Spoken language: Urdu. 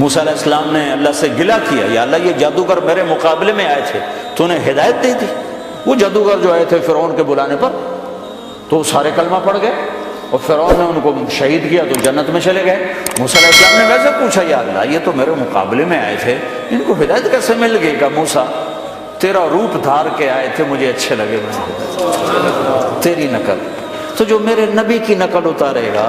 موسیٰ علیہ السلام نے اللہ سے گلہ کیا، یا اللہ یہ جادوگر میرے مقابلے میں آئے تھے، تو انہیں ہدایت دے دی۔ وہ جادوگر جو آئے تھے فرعون کے بلانے پر، تو سارے کلمہ پڑھ گئے، اور فرعون نے ان کو شہید کیا تو جنت میں چلے گئے۔ موسیٰ علیہ السلام نے ویسے پوچھا، یا اللہ یہ تو میرے مقابلے میں آئے تھے، ان کو ہدایت کیسے مل گئی؟ کہ موسیٰ تیرا روپ دھار کے آئے تھے، مجھے اچھے لگے، میں تیری نقل، تو جو میرے نبی کی نقل اتارے گا